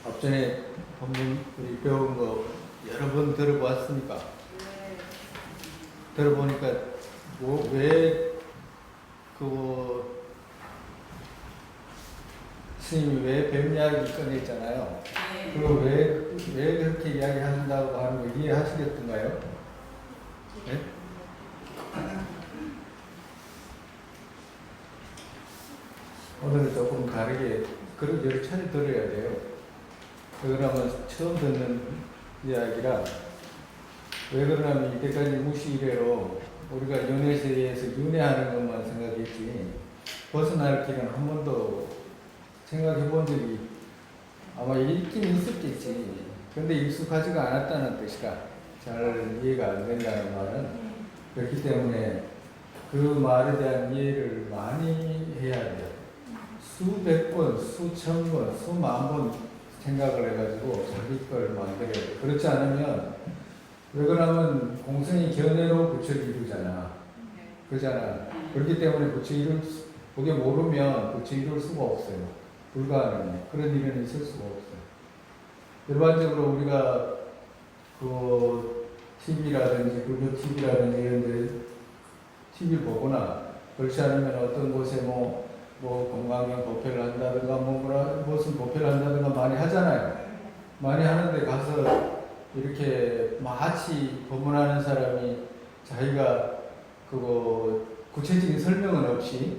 앞전에 한번 우리 배운 거 여러 번 들어봤습니까? 네. 들어보니까 그 스님이 왜 뱀 이야기 꺼냈잖아요. 네. 그거 왜 그렇게 이야기한다고 하는 거 이해하시겠던가요? 네? 오늘은 조금 다르게 그런 여러 차례 들어야 돼요. 그러면 처음 듣는 이야기라 왜 그러냐면 이때까지 무시 이래로 우리가 연애세에서 윤회하는 것만 생각했지 벗어날 길은 한 번도 생각해 본 적이 아마 있긴 있었겠지. 근데 익숙하지가 않았다는 뜻이라 잘 이해가 안 된다는 말은 그렇기 때문에 그 말에 대한 이해를 많이 해야 돼요. 수백 번, 수천 번, 수만 번 생각을 해가지고 자기 걸 만들어야 돼. 그렇지 않으면 왜 그러냐면 공생이 견해로 부처를 이루잖아. 그러잖아. 그렇기 때문에 부처 이룰 그게 모르면 부처 이룰 수가 없어요. 불가능해. 그런 일은 있을 수가 없어요. 일반적으로 우리가 그 TV라든지 불교 TV라든지 이런 데 TV를 보거나 그렇지 않으면 어떤 곳에 뭐 건강형 법회를 한다든가 무슨 법회를 한다든가 많이 하잖아요. 많이 하는데 가서 이렇게 마치 법문하는 사람이 자기가 그거 구체적인 설명은 없이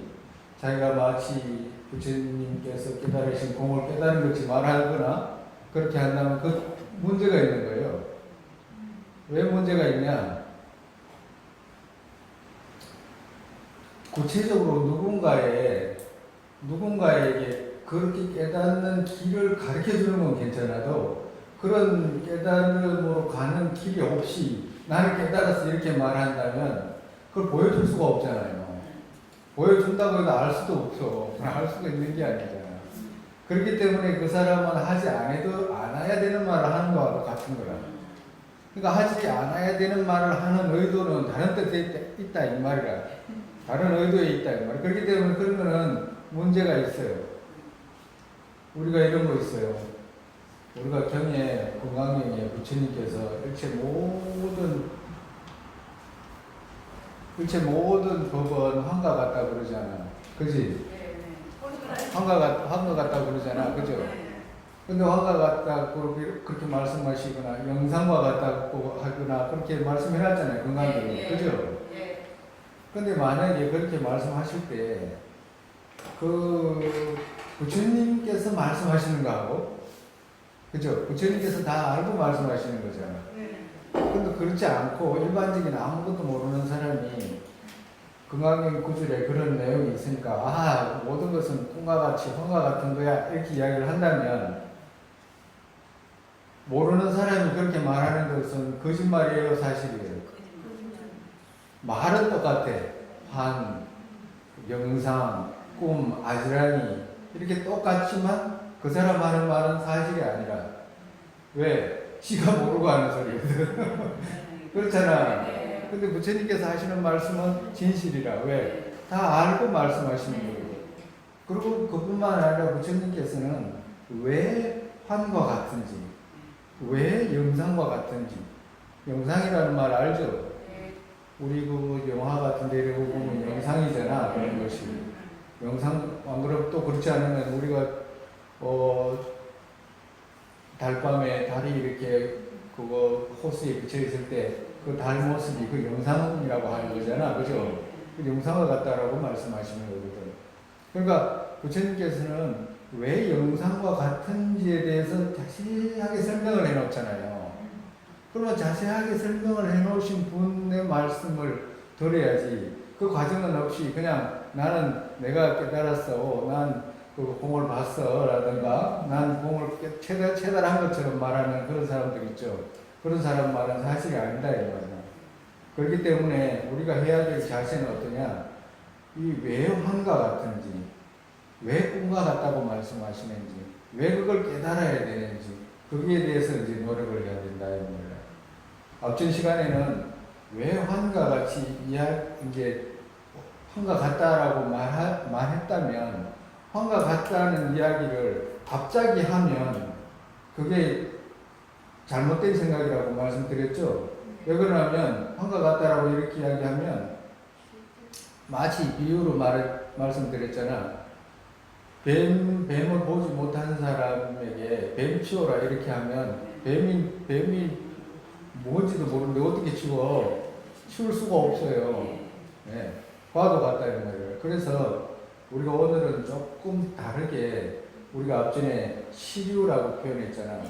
자기가 마치 부처님께서 깨달으신 공을 깨달은 것이 말하거나 그렇게 한다면 그 문제가 있는 거예요. 왜 문제가 있냐? 구체적으로 누군가에게 그렇게 깨닫는 길을 가르쳐 주는 건 괜찮아도 그런 깨달음으로 가는 길이 없이 나는 깨달았어 이렇게 말한다면 그걸 보여줄 수가 없잖아요. 보여준다고 해도 알 수도 없어. 알 수가 있는 게 아니잖아. 그렇기 때문에 그 사람은 하지 않아야 되는 말을 하는 거하고 같은 거라. 그러니까 하지 않아야 되는 말을 하는 의도는 다른 뜻에 있다 이 말이라. 다른 의도에 있다 이 말. 그렇기 때문에 그런 거는 문제가 있어요. 우리가 이런 거 있어요. 우리가 경에 건강경에 부처님께서 일체 모든 법은 한과 같다 그러잖아. 그지? 한과 같다 그러잖아. 그죠? 근데 한과 같다 그렇게 말씀하시거나 영상과 같다고 하거나 그렇게 말씀해놨잖아요. 건강경에. 그죠? 근데 만약에 그렇게 말씀하실 때 그 부처님께서 말씀하시는 거하고 그죠? 부처님께서 다 알고 말씀하시는 거잖아. 근데 그렇지 않고 일반적인 아무것도 모르는 사람이 건강경 구절에 그런 내용이 있으니까 모든 것은 꿈과 같이 환과 같은 거야 이렇게 이야기를 한다면 모르는 사람이 그렇게 말하는 것은 거짓말이에요, 사실이에요? 말은 똑같아. 환, 영상, 꿈, 아지랑이 이렇게 똑같지만 그 사람 하는 말은 사실이 아니라 왜? 지가 모르고 하는 소리거든. 그렇잖아. 근데 부처님께서 하시는 말씀은 진실이라. 왜? 다 알고 말씀하시는 거예요. 그리고 그뿐만 아니라 부처님께서는 왜 환과 같은지, 왜 영상과 같은지, 영상이라는 말 알죠? 우리 그 영화 같은 데를 보면 영상이잖아. 그런 것이. 영상, 안 그럼 또 그렇지 않으면 우리가, 달밤에 달이 이렇게 그거 호수에 비쳐 있을 때 그 달 모습이 그 영상이라고 하는 거잖아. 그죠? 그 영상과 같다라고 말씀하시는 거거든. 그러니까 부처님께서는 왜 영상과 같은지에 대해서 자세하게 설명을 해 놓잖아요. 그러면 자세하게 설명을 해 놓으신 분의 말씀을 들어야지. 그 과정은 없이 그냥 나는 내가 깨달았어. 난 그 공을 봤어. 라든가 난 공을 체달한 것처럼 말하는 그런 사람들 있죠. 그런 사람 말은 사실이 아니다. 이 말이야. 그렇기 때문에 우리가 해야 될 자세는 어떠냐. 이 왜 환과 같은지, 왜 꿈과 같다고 말씀하시는지, 왜 그걸 깨달아야 되는지, 거기에 대해서 이제 노력을 해야 된다. 이 말이야. 앞전 시간에는 왜 환과 같이 이제 환과 같다라고 말했다면 환과 같다는 이야기를 갑자기 하면 그게 잘못된 생각이라고 말씀드렸죠. 왜 그러냐면 환과 같다라고 이렇게 이야기하면 마치 비유로 말씀드렸잖아. 뱀을 보지 못하는 사람에게 뱀 치워라 이렇게 하면 뱀이 뭔지도 모르는데 어떻게 치워? 치울 수가 없어요. 네. 과도 같다 이 말이에요. 그래서 우리가 오늘은 조금 다르게 우리가 앞전에 시류라고 표현했잖아.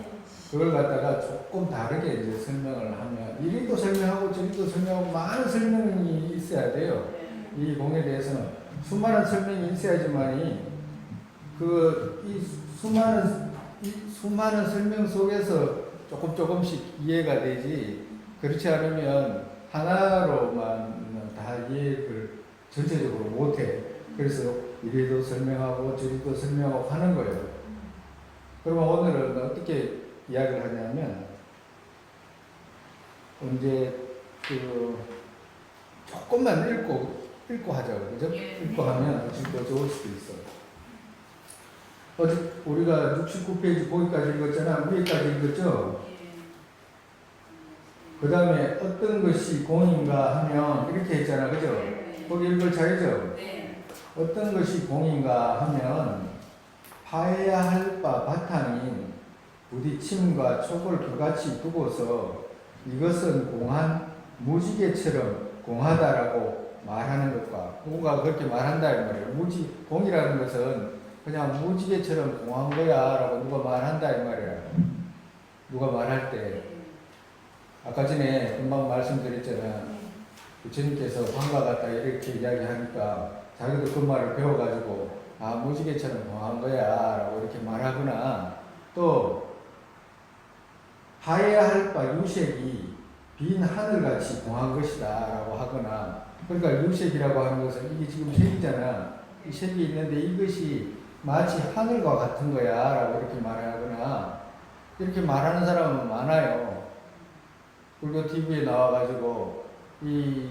그걸 갖다가 조금 다르게 이제 설명을 하면 이리도 설명하고 저리도 설명하고 많은 설명이 있어야 돼요. 이 공에 대해서는 수많은 설명이 있어야지만이 이 수많은 설명 속에서 조금씩 이해가 되지. 그렇지 않으면 하나로만 다 이해를 전체적으로 못해. 그래서 이리도 설명하고 저리도 설명하고 하는 거예요. 그러면 오늘은 어떻게 이야기를 하냐면 이제 조금만 읽고 하자고, 그죠? 읽고 하면 훨씬 더 좋을 수도 있어. 어제 우리가 69페이지 거기까지 읽었잖아. 위에까지 읽었죠? 그 다음에 어떤 것이 공인가 하면 이렇게 했잖아. 그죠? 거기 읽을 차례죠? 어떤 것이 공인가 하면 파해야 할 바 바탕인 부딪힘과 촉을 그같이 두고서 이것은 공한 무지개처럼 공하다라고 말하는 것과 누가 그렇게 말한다 이 말이에요. 공이라는 것은 그냥 무지개처럼 공한 거야 라고 누가 말한다 이 말이야. 누가 말할 때 아까 전에 금방 말씀드렸잖아. 부처님께서 환과 같다 이렇게 이야기하니까 자기도 그 말을 배워가지고 무지개처럼 공한 거야 라고 이렇게 말하거나, 또 하해야 할 바 유색이 빈 하늘같이 공한 것이다 라고 하거나, 그러니까 유색이라고 하는 것은 이게 지금 색이잖아. 이 색이 있는데 이것이 마치 하늘과 같은 거야 라고 이렇게 말하거나, 이렇게 말하는 사람은 많아요. 불교 TV에 나와가지고 이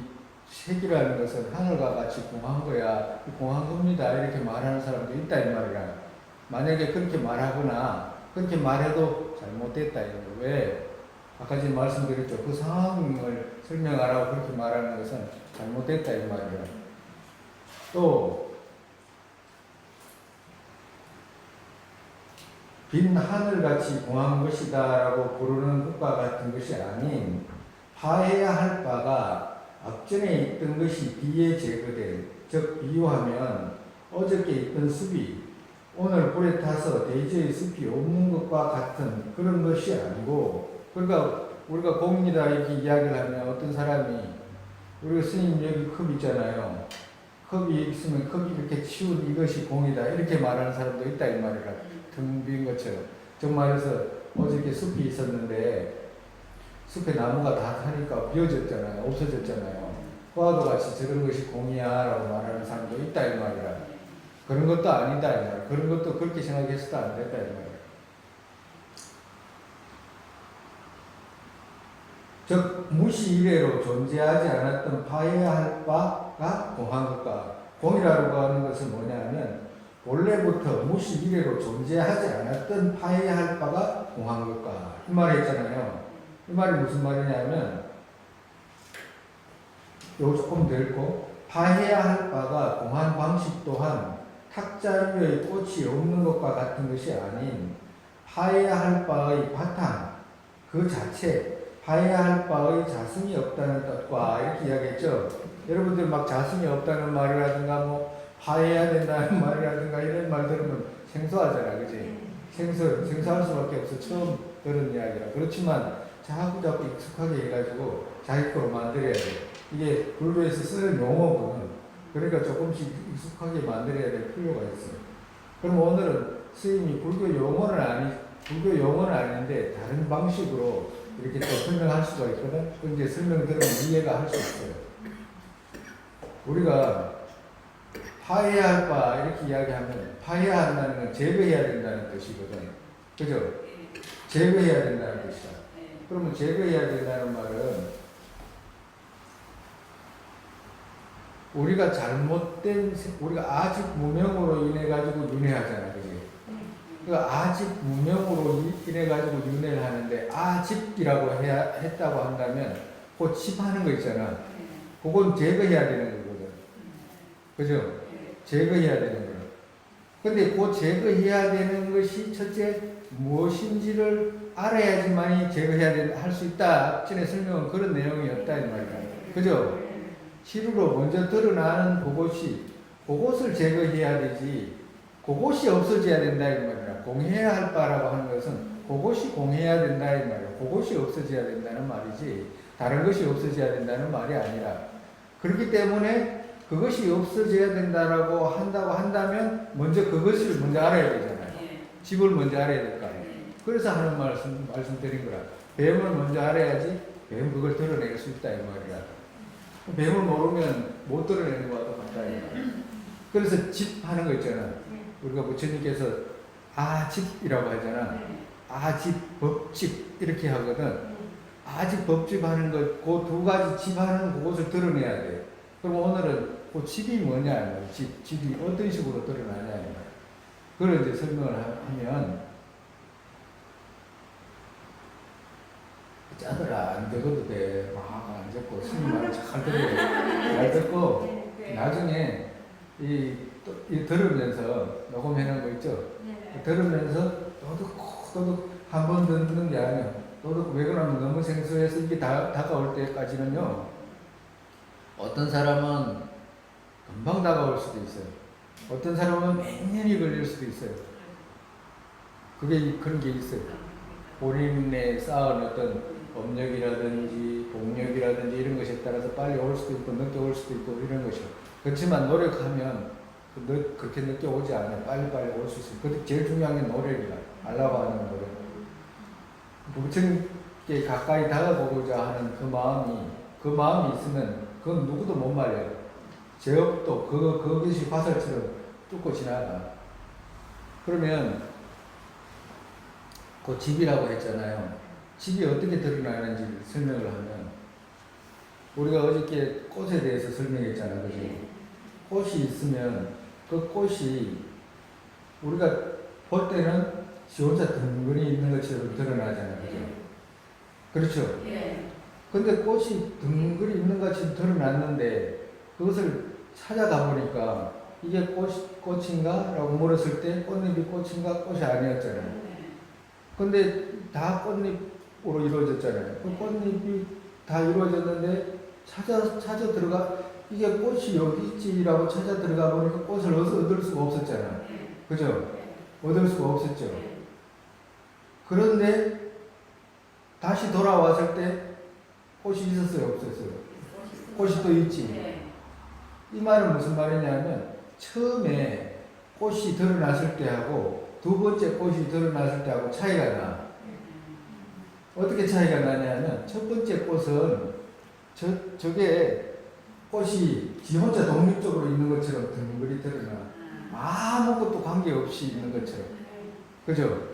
색이라는 것은 하늘과 같이 공한 거야, 공한 겁니다 이렇게 말하는 사람도 있다 이 말이야. 만약에 그렇게 말하거나 그렇게 말해도 잘못됐다 이거. 왜? 아까 전에 말씀드렸죠. 그 상황을 설명하라고 그렇게 말하는 것은 잘못됐다 이 말이야. 또 빈 하늘같이 공한 것이다 라고 부르는 것과 같은 것이 아닌, 파해야 할 바가 앞전에 있던 것이 뒤에 제거된, 즉 비유하면 어저께 있던 숲이 오늘 불에 타서 대저의 숲이 없는 것과 같은 그런 것이 아니고, 그러니까 우리가 공이다 이렇게 이야기를 하면 어떤 사람이, 우리가 스님 여기 컵 있잖아요. 컵이 있으면 컵이 이렇게 치운 이것이 공이다 이렇게 말하는 사람도 있다 이 말이라. 텅 빈 것처럼. 정말해서 어저께 숲이 있었는데 숲에 나무가 다 타니까 비어졌잖아요. 없어졌잖아요. 화도 같이 저런 것이 공이야 라고 말하는 사람도 있다 이 말이라. 그런 것도 아니다 이 말이야. 그런 것도 그렇게 생각해서도 안 됐다 이 말이야. 즉 무시 이래로 존재하지 않았던 파해야 할 바가 공한 것과, 공이라고 하는 것은 뭐냐면 원래부터 무시 이래로 존재하지 않았던 파해야 할 바가 공한 것과, 이 말을 했잖아요. 이 말이 무슨 말이냐면, 요 조금 더 읽고, 파해야 할 바가 공한 방식 또한 탁자 위의 꽃이 없는 것과 같은 것이 아닌 파해야 할 바의 바탕 그 자체, 파해야 할 바의 자성이 없다는 뜻과 이렇게 이야기했죠. 여러분들 막 자성이 없다는 말이라든가 파해야 된다는 말이라든가 이런 말 들으면 생소하잖아, 그지? 생소할 수밖에 없어. 처음 들은 이야기라. 그렇지만 자꾸 익숙하게 해가지고 자기 거로 만들어야 돼. 이게 불교에서 쓰는 용어거든. 그러니까 조금씩 익숙하게 만들어야 될 필요가 있어. 그럼 오늘은 스님이 불교 용어는 아닌데 다른 방식으로 이렇게 또 설명할 수가 있거든. 그 이제 설명 들으면 이해가 할 수 있어요. 우리가 파해야 할 바 이렇게 이야기하면, 파해야 한다는 건 제거해야 된다는 뜻이거든. 그죠? 제거해야 된다는 뜻이야. 그러면 제거해야 된다는 말은 우리가 아직 무명으로 인해 가지고 윤회하잖아, 그지? 그 아집 무명으로 이래가지고 윤회를 하는데 아집이라고 했다고 한다면 그 집하는 거 있잖아. 그건 제거해야 되는 거거든. 그죠? 제거해야 되는 거야. 근데 그 제거해야 되는 것이 첫째 무엇인지를 알아야지만이 제거해야 할 수 있다. 앞전에 설명은 그런 내용이 없다 이 말이야. 그죠? 시루로 먼저 드러나는 그것을 제거해야 되지. 그것이 없어져야 된다 이 말이야. 공해야 할 바라고 하는 것은 그것이 공해야 된다 이 말이야. 그것이 없어져야 된다는 말이지. 다른 것이 없어져야 된다는 말이 아니라. 그렇기 때문에 그것이 없어져야 된다라고 한다면 먼저 그것을 먼저 알아야 되잖아요. 집을 먼저 알아야 될 거 아니에요. 그래서 하는 말씀드린 거라. 뱀을 먼저 알아야지 뱀 그걸 드러낼 수 있다 이 말이야. 뱀을 모르면 못 드러내는 거와 똑같다 이 말이야. 그래서 집 하는 거 있잖아. 우리가 부처님께서 아집이라고 하잖아. 아집, 법집 이렇게 하거든. 아집, 법집 하는 것, 그 두 가지 집 하는 그것을 드러내야 돼. 그럼 오늘은 그 집이 뭐냐, 집이 어떤 식으로 드러나냐, 그걸 이제 설명을 하면, 짜더라, 안 적어도 돼. 막 안 적고, 스님 말을 잘 들어요. 잘 듣고, 나중에 이 들으면서, 녹음해놓은 거 있죠? 들으면서, 또둑 한 번 듣는 게 아니야. 또둑 왜 그러면 너무 생소해서 이게 다가올 때까지는요, 어떤 사람은 금방 다가올 수도 있어요. 어떤 사람은 몇 년이 걸릴 수도 있어요. 그런 게 있어요. 본인의 쌓은 어떤 업력이라든지 복력이라든지 이런 것에 따라서 빨리 올 수도 있고 늦게 올 수도 있고 이런 것이요. 그렇지만 노력하면 그렇게 늦게 오지 않아요. 빨리빨리 올 수 있어요. 그게 제일 중요한 게 노력이다. 알라고 하는 노력. 부처님께 가까이 다가보고자 하는 그 마음이 있으면 그건 누구도 못 말려요. 제업도 그것이 화살처럼 뚫고 지나가. 그러면 그 집이라고 했잖아요. 집이 어떻게 드러나는지 설명을 하면 우리가 어저께 꽃에 대해서 설명했잖아요. 그죠? 꽃이 있으면 그 꽃이 우리가 볼 때는 지 혼자 덩그리 있는 것처럼 드러나잖아요. 그죠? 그렇죠? 근데 꽃이 덩그리 있는 것처럼 드러났는데 그것을 찾아가 보니까 이게 꽃인가? 라고 물었을 때 꽃잎이 꽃인가? 꽃이 아니었잖아요. 근데 다 꽃잎으로 이루어졌잖아요. 그 꽃잎이 다 이루어졌는데 찾아 들어가 이게 꽃이 여기 있지라고 찾아 들어가 보니까 꽃을 얻을 수가 없었잖아요. 그죠? 얻을 수가 없었죠. 그런데 다시 돌아왔을 때 꽃이 있었어요? 없었어요? 꽃이 또 있지. 이 말은 무슨 말이냐면 처음에 꽃이 드러났을 때하고 두 번째 꽃이 드러났을 때하고 차이가 나. 어떻게 차이가 나냐면 첫 번째 꽃은 저게 꽃이 지 혼자 독립적으로 있는 것처럼 덩그리 드러나. 아무것도 관계없이 있는 것처럼. 그죠?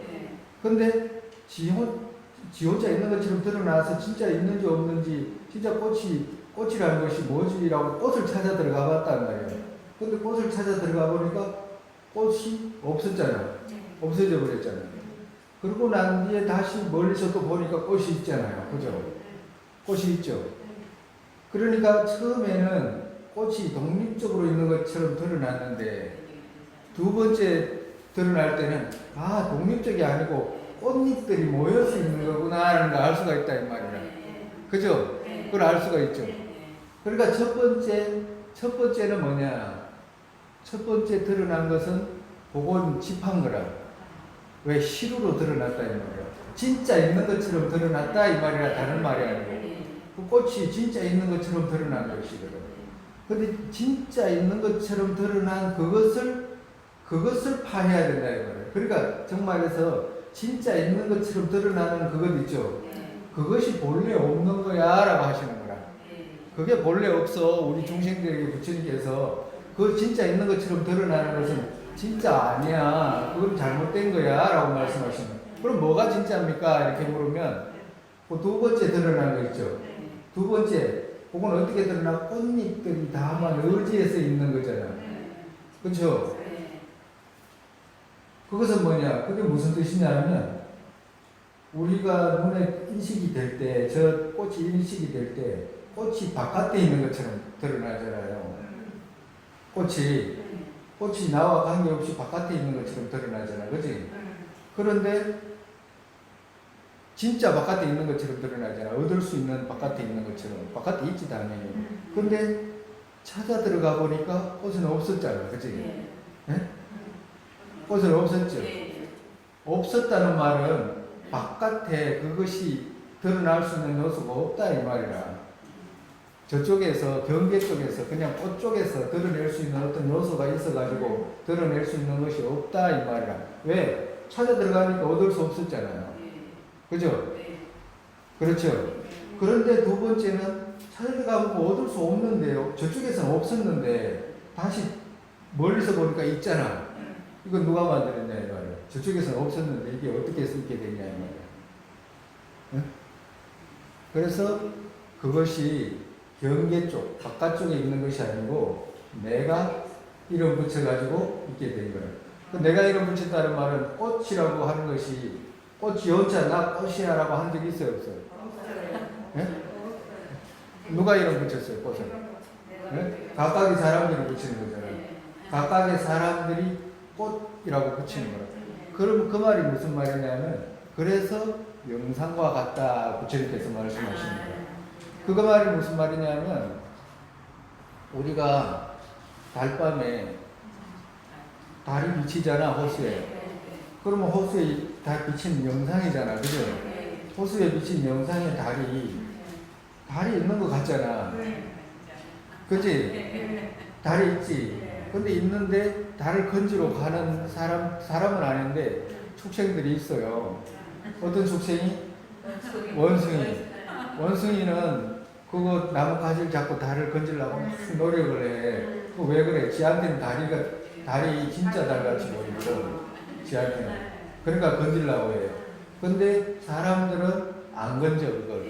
근데 지 혼자 있는 것처럼 드러나서 진짜 있는지 없는지 진짜 꽃이라는 것이 뭐지라고 꽃을 찾아 들어가 봤단 말이에요. 근데 꽃을 찾아 들어가 보니까 꽃이 없었잖아요. 없어져 버렸잖아요. 그러고 난 뒤에 다시 멀리서 또 보니까 꽃이 있잖아요. 그죠? 꽃이 있죠. 그러니까 처음에는 꽃이 독립적으로 있는 것처럼 드러났는데 두 번째 드러날 때는 독립적이 아니고 꽃잎들이 모여서 있는 거구나 하는 걸 알 수가 있다 이 말이야. 그죠? 그걸 알 수가 있죠. 그러니까 첫 번째는 뭐냐? 첫 번째 드러난 것은 그건 집한 거라. 왜 시루로 드러났다 이 말이야. 진짜 있는 것처럼 드러났다 이 말이라 다른 말이 아니고 그 꽃이 진짜 있는 것처럼 드러난 것이거든. 근데 진짜 있는 것처럼 드러난 그것을 파해야 된다 이 말이야. 그러니까 정말에서 진짜 있는 것처럼 드러나는 그것 있죠. 그것이 본래 없는 거야 라고 하시는 거라. 그게 본래 없어. 우리 중생들에게 부처님께서 그 진짜 있는 것처럼 드러나는 것은 진짜 아니야. 그건 잘못된 거야 라고 말씀하시는 거예요. 그럼 뭐가 진짜입니까? 이렇게 물으면 그 두 번째 드러난 거 있죠. 두 번째, 그건 어떻게 드러나? 꽃잎들이 다만 의지에서 있는 거잖아. 그렇죠? 그것은 뭐냐? 그게 무슨 뜻이냐면 우리가 눈에 인식이 될 때, 저 꽃이 인식이 될 때 꽃이 바깥에 있는 것처럼 드러나잖아요. 꽃이 나와 관계없이 바깥에 있는 것처럼 드러나잖아. 그지? 그런데 진짜 바깥에 있는 것처럼 드러나잖아. 얻을 수 있는 바깥에 있는 것처럼. 바깥에 있지 당연히. 근데 찾아 들어가 보니까 꽃은 없었잖아. 그치? 네? 꽃은 없었죠. 없었다는 말은 바깥에 그것이 드러날 수 있는 요소가 없다 이 말이라. 저쪽에서 경계 쪽에서 그냥 꽃 쪽에서 드러낼 수 있는 어떤 요소가 있어가지고 드러낼 수 있는 것이 없다 이 말이라. 왜? 찾아 들어가니까 얻을 수 없었잖아요. 그죠? 그렇죠. 그런데 두 번째는 찾아 들어가고 얻을 수 없는데요. 저쪽에서는 없었는데 다시 멀리서 보니까 있잖아. 이건 누가 만들었냐 이 말이야. 저쪽에서는 없었는데 이게 어떻게 해서 있게 됐냐 이 말이야. 응? 그래서 그것이 경계 쪽, 바깥쪽에 있는 것이 아니고 내가 이름 붙여가지고 있게 된 거야. 그 내가 이름 붙였다는 말은 꽃이라고 하는 것이 꽃이 여자 나 꽃이야라고 한 적이 있어요 없어요? 네? 누가 이름 붙였어요 꽃을? 네? 각각의 사람들이 붙이는 거잖아요. 각각의 사람들이 꽃이라고 붙이는 거라. 그럼 그 말이 무슨 말이냐면 그래서 영상과 같다 부처님께서 말씀하십니다. 그거 말이 무슨 말이냐면 우리가 달밤에 달이 비치잖아 호수에. 그러면 호수에 달 비치는 영상이잖아, 그죠? 호수에 비친 영상의 달이 있는 것 같잖아, 그지? 달이 있지. 근데 있는데 달을 건지러 가는 사람은 아닌데 축생들이 있어요. 어떤 축생이? 원숭이. 원숭이는 그거 나무 가지를 잡고 달을 건지려고 막 노력을 해. 그 왜 그래? 지한테는 달이 진짜 달같이 보이고, 지한테는. 그러니까 건지려고 해요. 근데 사람들은 안 건져, 그걸.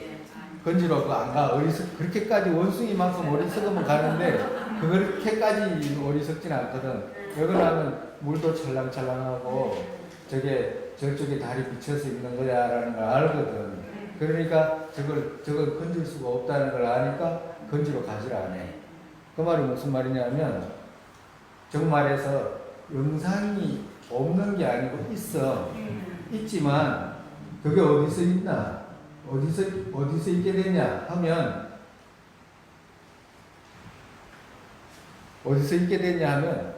건지러 그거 안 가. 그렇게까지 원숭이만큼 어리석으면 가는데, 그렇게까지 어리석진 않거든. 왜 그러냐면, 물도 찰랑찰랑하고, 저쪽에 달이 비쳐서 있는 거야라는 걸 알거든. 그러니까 저걸 건질 수가 없다는 걸 아니까 건지러 가지를 않아. 그 말이 무슨 말이냐면 정말에서 영상이 없는 게 아니고 있지만 그게 어디서 있나? 어디서 있게 되냐 하면 어디서 있게 되냐 하면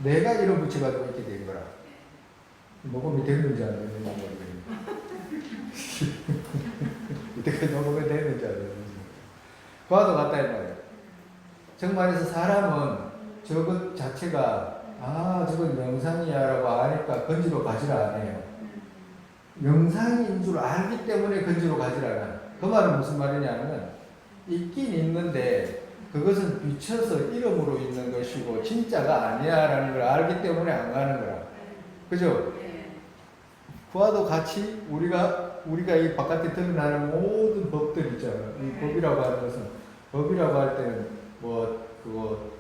내가 이름 붙여가지고 있게 된 거라. 녹음이 됐는지 안 됐는지 모르겠네. 이때까지 녹음이 됐는지 안 됐는지. 그와도 같다 이 말이야. 정말에서 사람은 저것 자체가 저건 영상이야 라고 아니까 건지러 가지를 않아요. 영상인 줄 알기 때문에 건지러 가지를 않아. 그 말은 무슨 말이냐면 있긴 있는데 그것은 비춰서 이름으로 있는 것이고 진짜가 아니야 라는 걸 알기 때문에 안 가는 거라. 그죠? 그와도 같이 우리가 이 바깥에 드러나는 모든 법들 있잖아. 이 법이라고 하는 것은 법이라고 할 때는 그거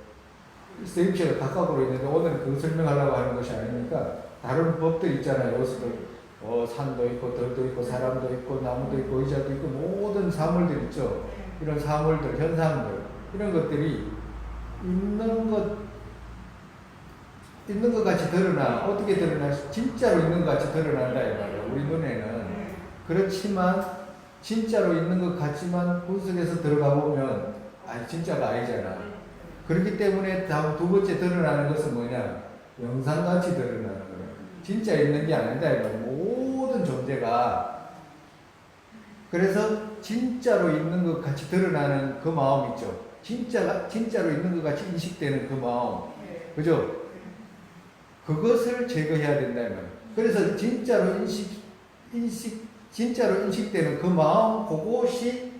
세입체가 각각으로 있는데 오늘은 그거 설명하려고 하는 것이 아니니까 다른 법들 있잖아요. 요소들 산도 있고 들도 있고 사람도 있고 나무도 있고 의자도 있고 모든 사물들 있죠. 이런 사물들, 현상들 이런 것들이 있는 것 같이 드러나. 어떻게 드러나? 진짜로 있는 것 같이 드러난다 이 말이야. 우리 눈에는. 그렇지만 진짜로 있는 것 같지만 분석해서 들어가 보면 진짜가 아니잖아. 그렇기 때문에 다음 두 번째 드러나는 것은 뭐냐? 영상같이 드러나는 거야. 진짜 있는 게 아니다 이 말이야. 모든 존재가. 그래서 진짜로 있는 것 같이 드러나는 그 마음 있죠. 진짜로 있는 것 같이 인식되는 그 마음. 그죠? 그것을 제거해야 된다 이 말이야. 그래서 진짜로 인식되는 그 마음, 그것이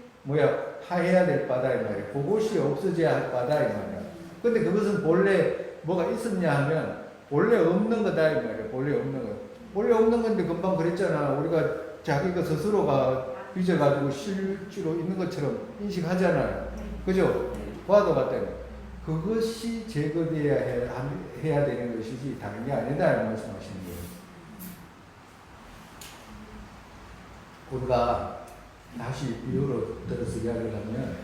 하해야 될 바다 이 말이야. 그것이 없어져야 할 바다 이 말이야. 근데 그것은 본래 뭐가 있었냐 하면 본래 없는 거다 이 말이야. 본래 없는 거. 본래 없는 건데 금방 그랬잖아. 우리가 자기가 스스로가 빚어가지고 실제로 있는 것처럼 인식하잖아요. 그죠? 과도 같다는 그것이 제거되어야 해야 되는 것이지 다른 게 아니다 말씀하시는 거예요. 우리가 다시 비유로 들어서 이야기를 하면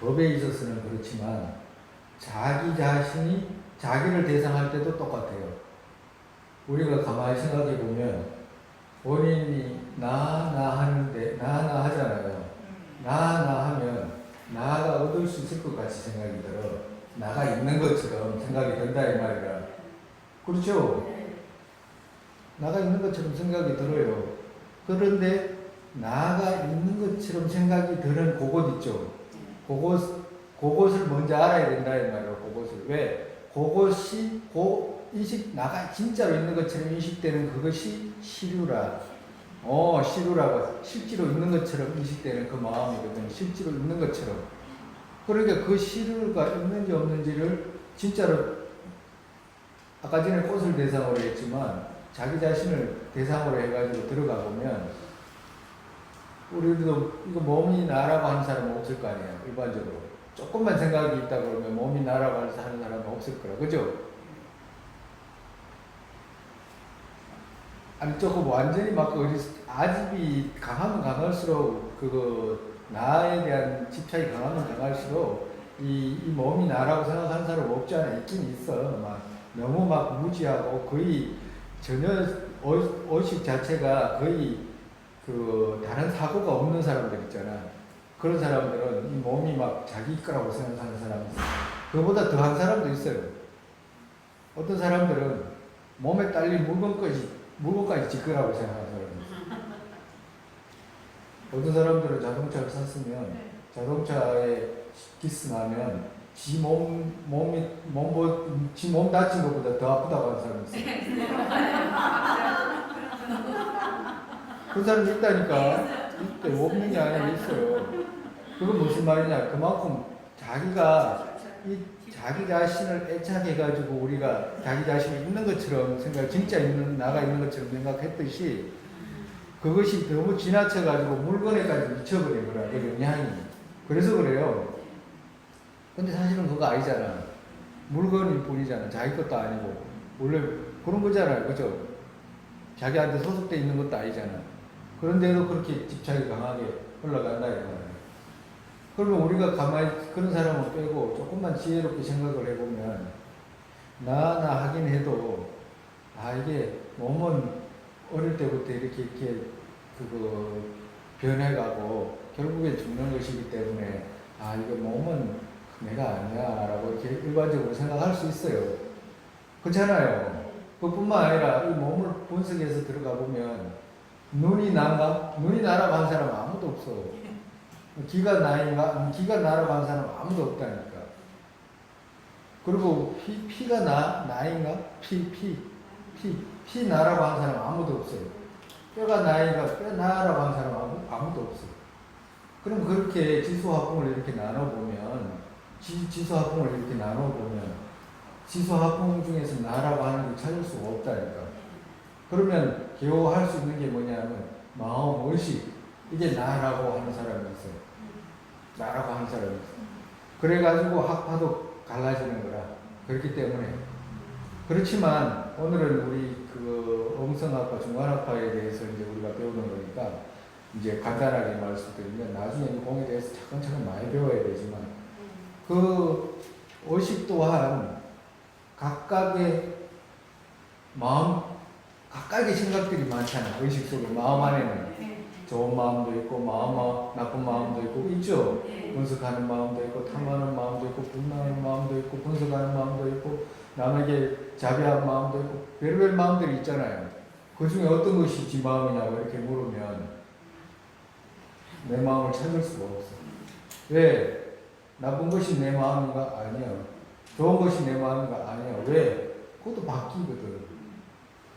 법에 있어서는 그렇지만 자기 자신이 자기를 대상할 때도 똑같아요. 우리가 가만히 생각해 보면 본인이 나 하는데 나 하잖아요. 나 하면 나가 얻을 수 있을 것 같이 생각이 들어. 나가 있는 것처럼 생각이 든다 이 말이라. 그렇죠? 나가 있는 것처럼 생각이 들어요. 그런데 나가 있는 것처럼 생각이 드는 그것 있죠. 그것을 먼저 알아야 된다 이 말이에요. 그것을 왜? 그것이 나가 진짜로 있는 것처럼 인식되는 그것이 시류라. 시류라고 실제로 있는 것처럼 인식되는 그 마음이거든요. 실제로 있는 것처럼. 그러니까 그 시류가 있는지 없는지를 진짜로 아까 전에 꽃을 대상으로 했지만 자기 자신을 대상으로 해가지고 들어가 보면 우리도 이거 몸이 나라고 하는 사람은 없을 거 아니에요. 일반적으로. 조금만 생각이 있다 그러면 몸이 나라고 하는 사람은 없을 거라. 그죠? 아니 조금 완전히 막 아집이 강하면 강할수록 나에 대한 집착이 강하면 강할수록 이 몸이 나라고 생각하는 사람 없지 않아 있긴 있어. 막 너무 막 무지하고 거의 전혀 의식 자체가 거의 다른 사고가 없는 사람들 있잖아. 그런 사람들은 이 몸이 막 자기 거라고 생각하는 사람이 있어. 그보다 더한 사람도 있어요. 어떤 사람들은 몸에 딸린 물건까지 지 거라고 생각하는 사람이 있어. 어떤 사람들은 자동차를 샀으면 자동차에 기스 나면 지 몸 다친 것보다 더 아프다고 하는 사람이 있어요. 그 사람이 있다니까. 없는 게 아니라 있어요. 그건 무슨 말이냐. 그만큼 자기가 자기 자신을 애착해가지고 우리가 자기 자신이 있는 것처럼 진짜 나가 있는 것처럼 생각했듯이 그것이 너무 지나쳐가지고 물건에까지 미쳐버린 거라, 그 영향이. 그래서 그래요. 근데 사실은 그거 아니잖아. 물건일 뿐이잖아. 자기 것도 아니고. 원래 그런 거잖아요. 그죠? 자기한테 소속돼 있는 것도 아니잖아. 그런데도 그렇게 집착이 강하게 흘러간다, 이거예요. 그러면 우리가 가만히 그런 사람을 빼고 조금만 지혜롭게 생각을 해보면 나 하긴 해도 이게 몸은 어릴 때부터 이렇게 변해가고 결국에 죽는 것이기 때문에 이거 몸은 내가 아니야 라고 이렇게 일반적으로 생각할 수 있어요. 그렇잖아요. 그뿐만 아니라 이 몸을 분석해서 들어가 보면 눈이 나라고 한 사람은 아무도 없어. 기가 나라고 한 사람은 아무도 없다니까. 그리고 피가 나인가? 피 나라고 한 사람은 아무도 없어요. 뼈가 뼈 나라고 한 사람은 아무도 없어요. 그럼 그렇게 지수화풍을 이렇게 나눠보면 지수화풍 중에서 나라고 하는 걸 찾을 수가 없다니까. 그러면 겨우 할 수 있는 게 뭐냐면 마음, 의식, 이게 나라고 하는 사람이 있어요. 나라고 하는 사람이 있어요. 그래가지고 학파도 갈라지는 거라. 그렇기 때문에. 그렇지만 오늘은 우리 음성학파, 중간학파에 대해서 이제 우리가 배우는 거니까 이제 간단하게 말씀드리면 나중에 이 공에 대해서 차근차근 많이 배워야 되지만 그 의식 또한 각각의 생각들이 많잖아. 의식 속에 마음 안에는 좋은 마음도 있고 나쁜 마음도 있고 있죠. 분석하는 마음도 있고 탐하는 마음도 있고 분노하는 마음도 있고 분석하는 마음도 있고 남에게 자비한 마음도 있고 별별 마음들이 있잖아요. 그 중에 어떤 것이 지 마음이냐고 이렇게 물으면 내 마음을 찾을 수가 없어. 왜? 나쁜 것이 내 마음인가? 아니요. 좋은 것이 내 마음인가? 아니요. 왜? 그것도 바뀌거든.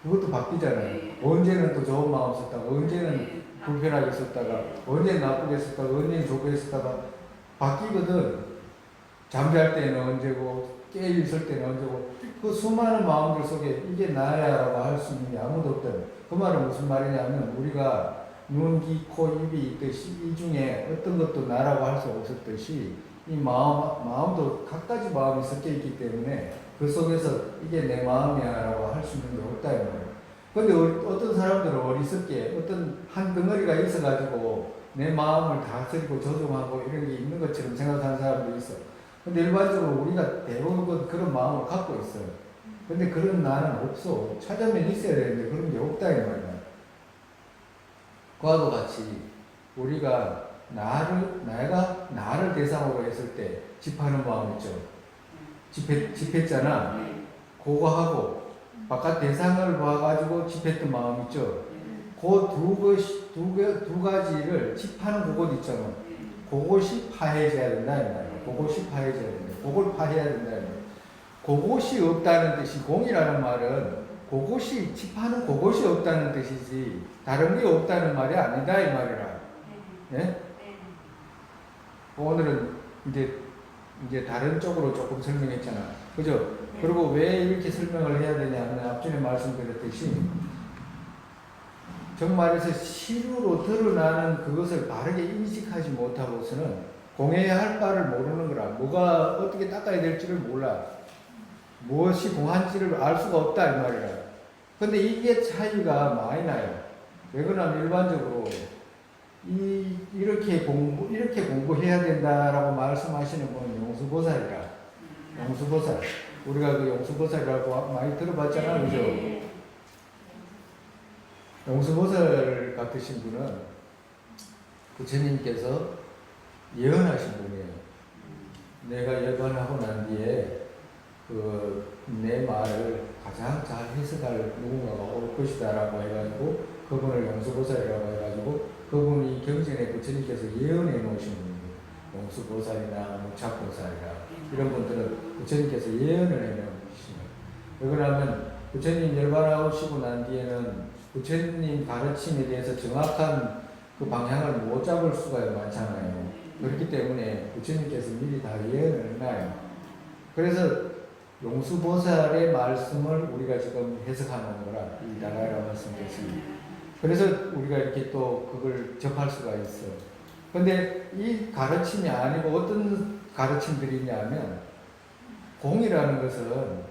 그것도 바뀌잖아요. 언제는 또 좋은 마음 썼다가 언제는 불편하게 썼다가 언제는 나쁘게 썼다가 언제는 좋게 썼다가 바뀌거든. 잠잘 때는 언제고 깨있을 때는 언제고 그 수많은 마음들 속에 이게 나야라고 할 수 있는 게 아무도 없다. 그 말은 무슨 말이냐면 우리가 눈, 귀, 코, 입이 있듯이 이 중에 어떤 것도 나라고 할 수 없었듯이 이 마음도 각가지 마음이 섞여 있기 때문에 그 속에서 이게 내 마음이야라고 할 수 있는 게 없다 이 말이에요. 근데 어떤 사람들은 어리석게 어떤 한 덩어리가 있어가지고 내 마음을 다스리고 조종하고 이런 게 있는 것처럼 생각하는 사람도 있어. 근데 일반적으로 우리가 대부분 그런 마음을 갖고 있어요. 근데 그런 나는 없어. 찾으면 있어야 되는데 그런 게 없다 이 말이야. 그와도 같이 우리가 내가 나를 대상으로 했을 때 집하는 마음 있죠. 집했잖아. 그거하고 바깥 대상을 봐가지고 집했던 마음 있죠. 그 두 가지를 집하는 그곳 있잖아. 그것이 파해져야 된다 이 말이야. 그것이 파해져야 된다. 그걸 파해야 된다 이 말이야. 그것이 없다는 뜻이 공이라는 말은 그것이 집하는 그것이 없다는 뜻이지 다른 게 없다는 말이 아니다 이 말이라. 예? 오늘은 이제 다른 쪽으로 조금 설명했잖아. 그죠? 그리고 왜 이렇게 설명을 해야 되냐면 앞전에 말씀드렸듯이 정말에서 실루로 드러나는 그것을 바르게 인식하지 못하고서는 공해야 할 바를 모르는 거라. 뭐가 어떻게 닦아야 될지를 몰라. 무엇이 공한지를 알 수가 없다 이 말이라. 근데 이게 차이가 많이 나요. 왜 그러냐면 일반적으로 이렇게 공부해야 된다라고 말씀하시는 분은 용수보살이라. 용수보살. 우리가 그 용수보살이라고 많이 들어봤잖아, 그죠? 용수보살 같으신 분은 부처님께서 예언하신 분이에요. 내가 예언하고 난 뒤에 내 말을 가장 잘 해석할 누군가가 올 것이다라고 해가지고 그분을 용수보살이라고 해가지고 그분이 경전에 부처님께서 예언해 놓으신 분이에요. 용수보살이나 무착보살이나 이런 분들은 부처님께서 예언을 해 놓으신 거예요. 왜 그러냐면 부처님 열반하시고 난 뒤에는 부처님 가르침에 대해서 정확한 그 방향을 못 잡을 수가 많잖아요. 그렇기 때문에 부처님께서 미리 다 예언을 해놔요. 그래서 용수보살의 말씀을 우리가 지금 해석하는 거라 이 나라라 말씀드렸습니다. 그래서 우리가 이렇게 또 그걸 접할 수가 있어. 근데 이 가르침이 아니고 어떤 가르침들이 있냐면 공이라는 것은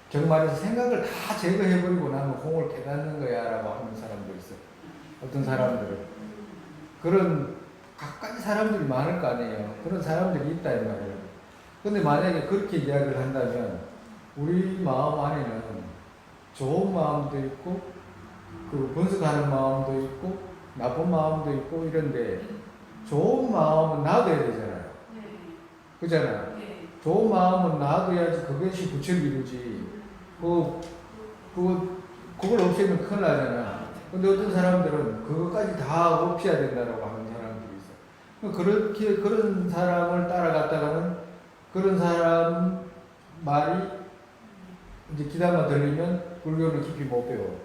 정말에서 생각을 다 제거해버리고 나면 공을 깨닫는 거야 라고 하는 사람도 있어. 어떤 사람들은 그런 각가지 사람들이 많을 거 아니에요. 그런 사람들이 있다 이 말이에요. 근데 만약에 그렇게 이야기를 한다면 우리 마음 안에는 좋은 마음도 있고 분석하는 마음도 있고 나쁜 마음도 있고 이런데 좋은 마음은 놔둬야 되잖아요. 그잖아. 좋은 마음은 놔둬야지 그것이 부처를 이루지. 그걸 없애면 큰일 나잖아. 근데 어떤 사람들은 그것까지 다 없애야 된다고 하는 사람들이 있어. 그런 사람을 따라갔다가는 그런 사람 말이 이제 기다만 들리면 불교를 깊이 못 배워.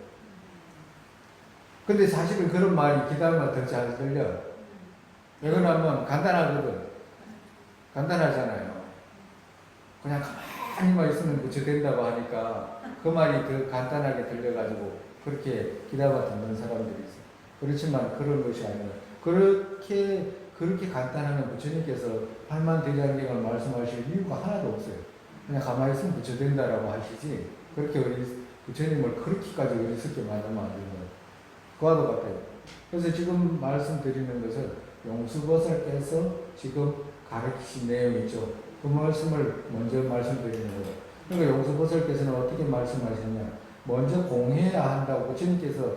근데 사실은 그런 말이 기다만 더 잘 들려. 왜 그러냐면 간단하거든. 간단하잖아요. 그냥 가만히만 있으면 부처 된다고 하니까 그 말이 더 간단하게 들려가지고 그렇게 기다만 듣는 사람들이 있어. 그렇지만 그런 것이 아니라 그렇게 간단하면 부처님께서 팔만대장경을 말씀하실 이유가 하나도 없어요. 그냥 가만히 있으면 부처 된다라고 하시지 그렇게 부처님을 그렇게까지 어리석게 만들면 안 되는 거예요. 그와도 같아요. 그래서 지금 말씀드리는 것은 용수보살께서 지금 가르치신 내용이죠. 그 말씀을 먼저 말씀드리는 거예요. 그러니까 용수보살께서는 어떻게 말씀하셨냐. 먼저 공해야 한다고 부처님께서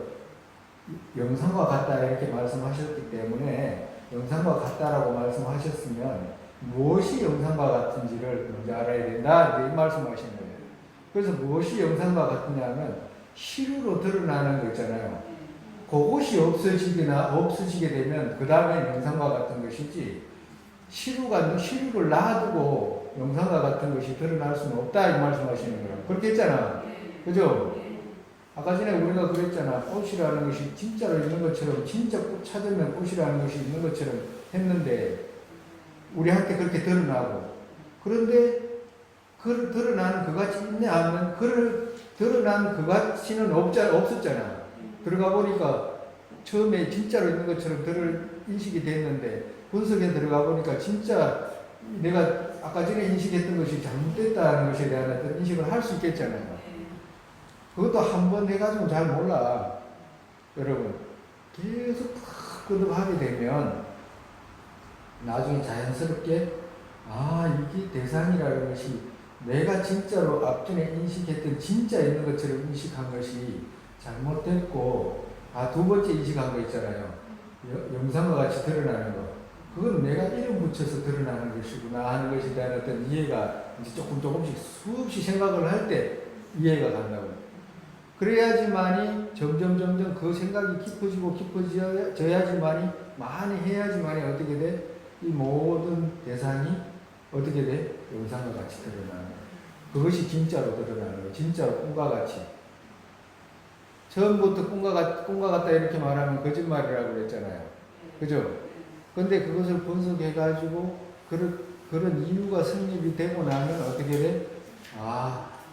영상과 같다 이렇게 말씀하셨기 때문에 영상과 같다라고 말씀하셨으면 무엇이 영상과 같은지를 먼저 알아야 된다 이렇게 말씀하신 거예요. 그래서 무엇이 영상과 같으냐면 실루로 드러나는 거 있잖아요. 그것이 없어지게 되면 그 다음에 영상과 같은 것이지 실루를 놔두고 영상과 같은 것이 드러날 수는 없다 이 말씀하시는 거예요. 그렇게 했잖아. 그죠? 아까 전에 우리가 그랬잖아. 꽃이라는 것이 진짜로 있는 것처럼 진짜 꽃 찾으면 꽃이라는 것이 있는 것처럼 했는데 우리한테 그렇게 드러나고 그런데 드러나는 그 가치 있냐 하면 드러난 그 가치는 없었잖아. 들어가 보니까 처음에 진짜로 있는 것처럼 인식이 됐는데 분석에 들어가 보니까 진짜 내가 아까 전에 인식했던 것이 잘못됐다는 것에 대한 어떤 인식을 할 수 있겠잖아요. 그것도 한 번 해가지고 잘 몰라. 여러분, 계속 거듭하게 되면 나중에 자연스럽게 이게 대상이라는 것이 내가 진짜로 앞전에 인식했던 진짜 있는 것처럼 인식한 것이 잘못됐고 두 번째 인식한 거 있잖아요. 영상과 같이 드러나는 거. 그건 내가 이름 붙여서 드러나는 것이구나 하는 것에 대한 어떤 이해가 이제 조금씩 수없이 생각을 할 때 이해가 간다고. 그래야지만이 점점 그 생각이 깊어져야지만이 많이 해야지만이 어떻게 돼? 이 모든 대상이 어떻게 돼? 영상과 같이 드러나는 거예요. 그것이 진짜로 드러나는 거예요. 진짜로 꿈과 같이. 처음부터 꿈과 같다 이렇게 말하면 거짓말이라고 그랬잖아요. 그죠? 근데 그것을 분석해가지고 그런 이유가 성립이 되고 나면 어떻게 돼?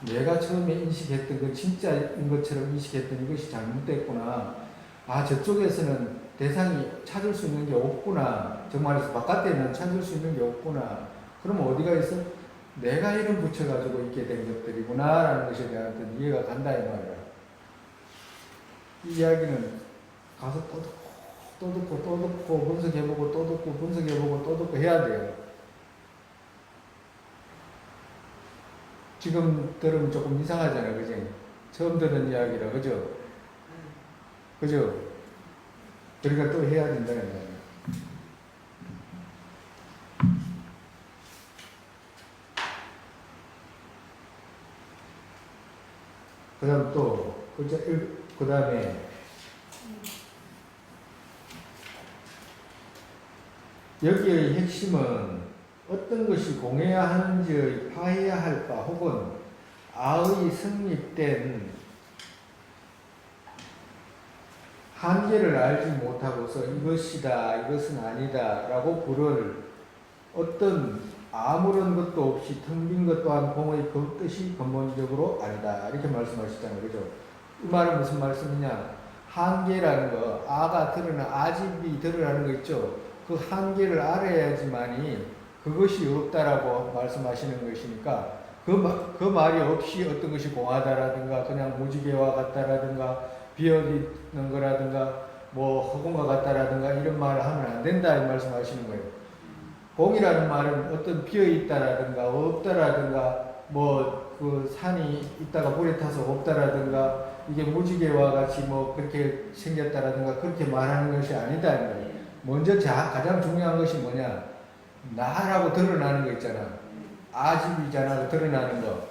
내가 처음에 인식했던 그 진짜인 것처럼 인식했던 이것이 잘못됐구나. 저쪽에서는 대상이 찾을 수 있는 게 없구나. 정말에서 바깥에는 찾을 수 있는 게 없구나. 그럼 어디가 있어? 내가 이름 붙여가지고 있게 된 것들이구나 라는 것에 대한 어떤 이해가 간다 이 말이야. 이 이야기는 가서 또 듣고 분석해보고 또 듣고 분석해보고 또 듣고 해야 돼요. 지금 들으면 조금 이상하잖아요. 그지? 처음 듣는 이야기라. 그죠? 그죠? 그러니까 또 해야 된다는 거예요. 그 다음 또, 그 다음에, 여기의 핵심은 어떤 것이 공해야 하는지 파해야 할 바 혹은 아의 성립된 한계를 알지 못하고서 이것이다, 이것은 아니다 라고 부를 어떤 아무런 것도 없이 텅 빈 것 또한 공의 그 뜻이 근본적으로 아니다. 이렇게 말씀하셨잖아요. 그죠? 이 말은 무슨 말씀이냐? 한계라는 거, 아집이 드러나는 거 있죠? 그 한계를 알아야지만이 그것이 없다라고 말씀하시는 것이니까 그 말이 없이 어떤 것이 공하다라든가 그냥 무지개와 같다라든가 비어있는 거라든가 허공과 같다라든가 이런 말을 하면 안 된다 이 말씀하시는 거예요. 공이라는 말은 어떤 비어있다라든가 없다라든가 그 산이 있다가 불에 타서 없다라든가 이게 무지개와 같이 그렇게 생겼다라든가 그렇게 말하는 것이 아니다 이 말이에요. 먼저 가장 중요한 것이 뭐냐? 나라고 드러나는 거 있잖아. 아집이잖아. 드러나는 거.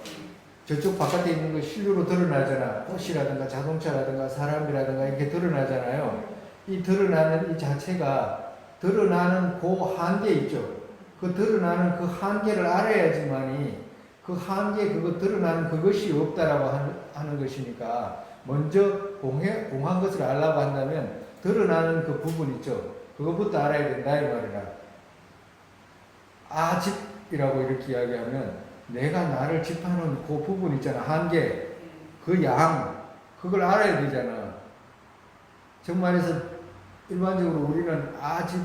저쪽 바깥에 있는 거 실루로 드러나잖아. 꽃이라든가 자동차라든가 사람이라든가 이렇게 드러나잖아요. 이 드러나는 이 자체가 드러나는 그 한계 있죠. 그 드러나는 그 한계를 알아야지만이 그 한계 그거 드러나는 그것이 없다라고 하는 것이니까 먼저 공한 것을 알라고 한다면 드러나는 그 부분 있죠. 그것부터 알아야 된다 이 말이라. 아집이라고 이렇게 이야기하면 내가 나를 집하는 그 부분 있잖아. 한계, 그 양, 그걸 알아야 되잖아. 정말에서 일반적으로 우리는 아집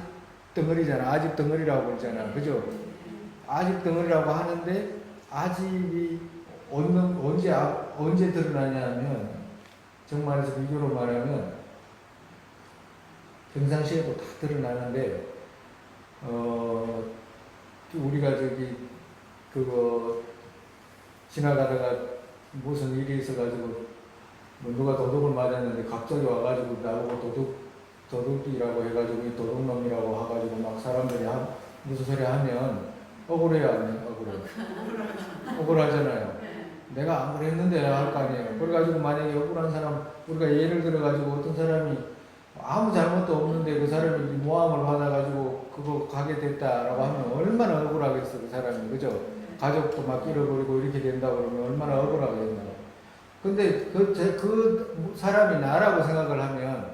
덩어리잖아. 아집 덩어리라고 그러잖아. 그죠? 아집 덩어리라고 하는데 아집이 언제 드러나냐면 정말에서 비교로 말하면 평상시에도 다 드러나는데 우리가 그거 지나가다가 무슨 일이 있어가지고 누가 도둑을 맞았는데 갑자기 와가지고 나보고 도둑이라고 해가지고 이 도둑놈이라고 해가지고 막 사람들이 무슨 소리 하면 억울해요, 안 억울해요? 억울하잖아요. 내가 안 그랬는데 할 거 아니에요. 그래가지고 만약에 억울한 사람, 우리가 예를 들어가지고 어떤 사람이 아무 잘못도 없는데 그 사람이 모함을 받아가지고 그거 가게 됐다라고 하면 얼마나 억울하겠어, 그 사람이. 그죠? 가족도 막 잃어버리고 이렇게 된다고 그러면 얼마나 억울하겠나. 근데 그 사람이 나라고 생각을 하면,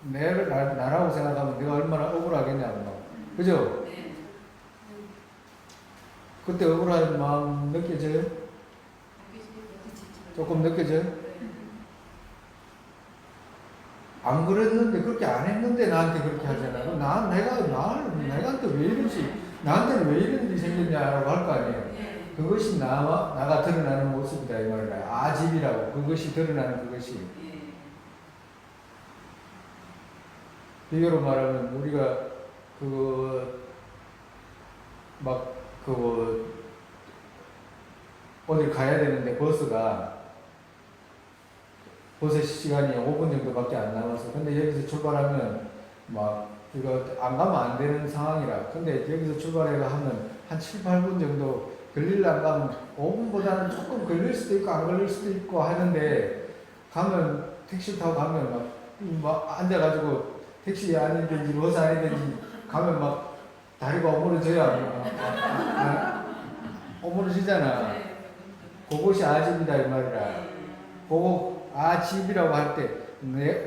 나라고 생각하면 내가 얼마나 억울하겠냐고. 그죠? 그때 억울한 마음 느껴져요? 조금 느껴져요? 안 그랬는데 그렇게 안 했는데 나한테 그렇게 하잖아. 그럼 내가한테 왜 이러지? 나한테는 왜 이런 일이 생겼냐라고 할 거 아니에요. 그것이 나가 드러나는 모습이다 이 말이야. 아집이라고. 그것이 드러나는 그것이. 비교로 말하면 우리가 어디 가야 되는데 버스 시간이 5분 정도밖에 안 남아서 근데 여기서 출발하면 이거 안 가면 안 되는 상황이라 근데 여기서 출발해가 하면 한 7, 8분 정도 걸릴라 안 가면 5분보다는 조금 걸릴 수도 있고 안 걸릴 수도 있고 하는데 가면 택시 타고 가면 앉아가지고 택시 아니든지 버스 아니든지 가면 다리가 오므러져야 오므러지잖아. 그것이 아집이다 이 말이라. 그거 아집이라고 할 때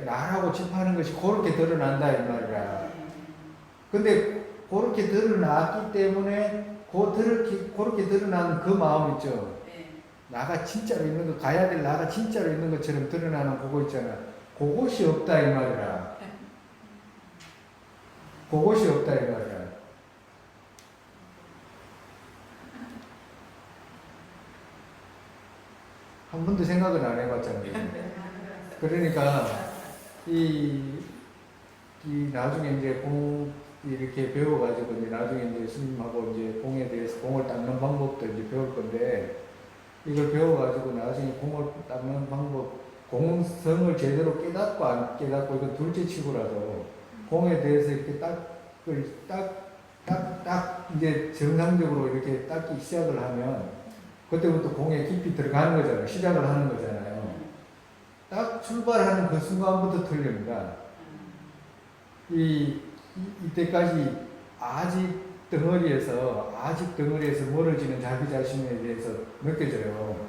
나라고 집하는 것이 그렇게 드러난다 이 말이라. 근데 그렇게 드러났기 때문에 그렇게 드러나는 그 마음 있죠. 나가 진짜로 있는 거 가야 될 나가 진짜로 있는 것처럼 드러나는 그거 있잖아. 그것이 없다 이 말이라. 그것이 없다 이 말이야. 한 번도 생각은 안 해봤잖아요. 그러니까 이 나중에 이제 이렇게 배워가지고 이제 나중에 이제 스님하고 이제 공에 대해서 공을 닦는 방법도 이제 배울 건데 이걸 배워가지고 나중에 공을 닦는 방법, 공성을 제대로 깨닫고 안 깨닫고 이건 둘째 치고라도 공에 대해서 이렇게 딱 이제 정상적으로 이렇게 닦기 시작을 하면 그때부터 공에 깊이 들어가는 거잖아요. 시작을 하는 거잖아요. 딱 출발하는 그 순간부터 틀립니다. 이때까지 아직 덩어리에서 멀어지는 자기 자신에 대해서 느껴져요.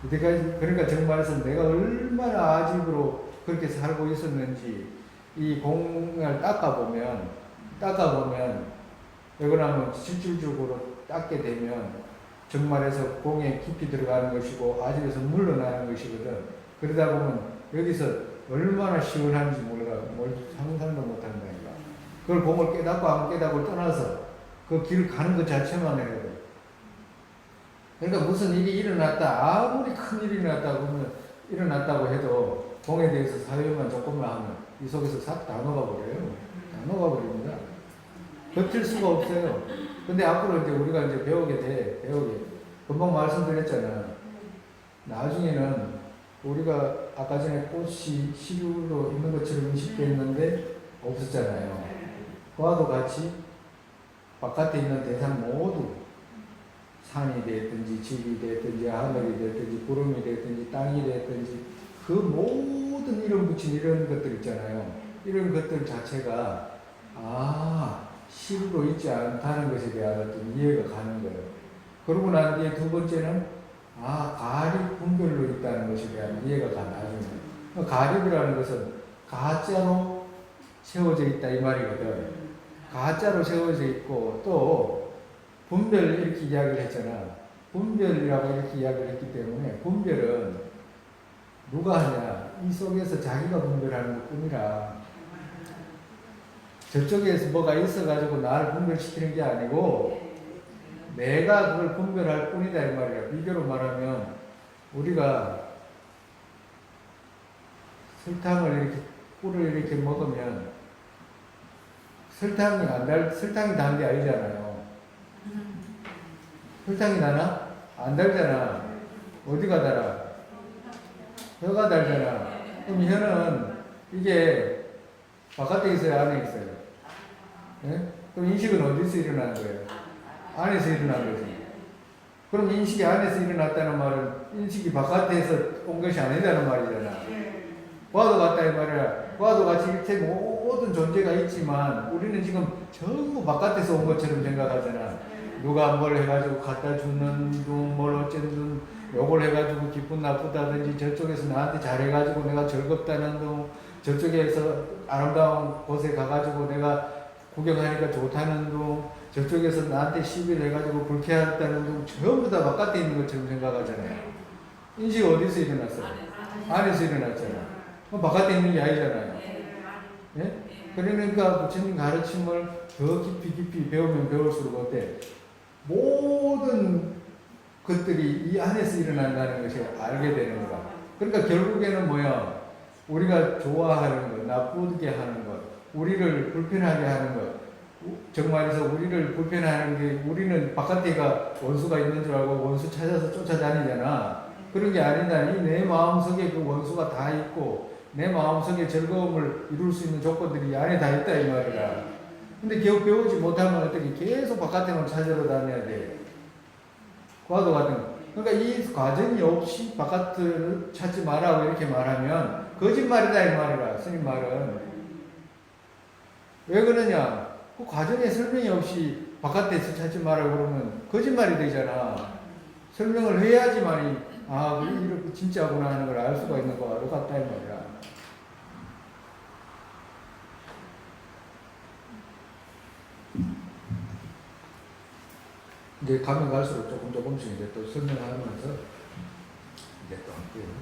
이때까지 그러니까 정말에서 내가 얼마나 아직으로 그렇게 살고 있었는지 이 공을 닦아보면 이거는 실질적으로 닦게 되면 정말에서 공에 깊이 들어가는 것이고 아직에서 물러나는 것이거든. 그러다 보면 여기서 얼마나 시원한지 상상도 못한다니까. 그걸 공을 깨닫고 안 깨닫고 떠나서 그 길을 가는 것 자체만 해도. 그러니까 무슨 일이 일어났다, 아무리 큰 일이 일어났다고 해도 공에 대해서 사회만 조금만 하면 이 속에서 싹 다 녹아버려요. 다 녹아버립니다. 버틸 수가 없어요. 근데 앞으로 이제 우리가 이제 배우게. 금방 말씀드렸잖아. 나중에는 우리가 아까 전에 꽃이 시루로 있는 것처럼 인식됐는데 없었잖아요. 그와도 같이 바깥에 있는 대상 모두 산이 됐든지 집이 됐든지 하늘이 됐든지 구름이 됐든지 땅이 됐든지 그 모든 이름 붙인 이런 것들 있잖아요. 이런 것들 자체가 시루로 있지 않다는 것에 대한 어떤 이해가 가는 거예요. 그러고 난 뒤에 두 번째는 가립 분별로 있다는 것에 대한 이해가 나중에. 가립이라는 것은 가짜로 세워져 있다 이 말이거든. 가짜로 세워져 있고 또 분별 이렇게 이야기를 했잖아. 분별이라고 이렇게 이야기를 했기 때문에 분별은 누가 하냐? 이 속에서 자기가 분별하는 것 뿐이라. 저쪽에서 뭐가 있어가지고 나를 분별시키는 게 아니고 내가 그걸 분별할 뿐이다 이 말이야. 비교로 말하면 우리가 꿀을 이렇게 먹으면 설탕이 단 게 아니잖아요. 설탕이 나나? 안 달잖아. 어디가 달아? 혀가 달잖아. 그럼 혀는 이게 바깥에 있어요? 안에 있어요? 네? 그럼 인식은 어디서 일어나는 거예요? 안에서 일어난 거지. 그럼 인식이 안에서 일어났다는 말은 인식이 바깥에서 온 것이 아니다는 말이잖아. 과도 같다 이 말이야. 과도 같이 일체 모든 존재가 있지만 우리는 지금 전부 바깥에서 온 것처럼 생각하잖아. 누가 뭘 해가지고 갖다 주는 둥, 뭘 어쨌든 요걸 해가지고 기분 나쁘다든지 저쪽에서 나한테 잘해가지고 내가 즐겁다는 둥, 저쪽에서 아름다운 곳에 가가지고 내가 구경하니까 좋다는 둥, 저쪽에서 나한테 시비를 해가지고 불쾌하다는 둥 전부 다 바깥에 있는 것처럼 생각하잖아요. 인식 어디서 일어났어요? 안에서 일어났잖아. 바깥에 있는 게 아니잖아요. 예? 그러니까 부처님 가르침을 더 깊이 배우면 배울수록 어때? 모든 것들이 이 안에서 일어난다는 것을 알게 되는 거다. 그러니까 결국에는 뭐야? 우리가 좋아하는 것, 나쁘게 하는 것, 우리를 불편하게 하는 것, 정말에서 우리를 불편하는 게 우리는 바깥에가 원수가 있는 줄 알고 원수 찾아서 쫓아다니잖아. 그런 게 아니다니 내 마음속에 그 원수가 다 있고 내 마음속에 즐거움을 이룰 수 있는 조건들이 이 안에 다 있다 이 말이야. 근데 겨우 배우지 못하면 어떻게 계속 바깥에만 찾으러 다녀야 돼. 과도 같은 거. 그러니까 이 과정이 없이 바깥을 찾지 말라고 이렇게 말하면 거짓말이다 이 말이라. 스님 말은 왜 그러냐? 그 과정에 설명이 없이 바깥에서 찾지 말라고 그러면 거짓말이 되잖아. 설명을 해야지만이 이렇게 진짜구나 하는 걸 알 수가 있는 거와 똑같다 이 말이야. 이제 가면 갈수록 조금씩 이제 또 설명하면서 이제 또 할게요.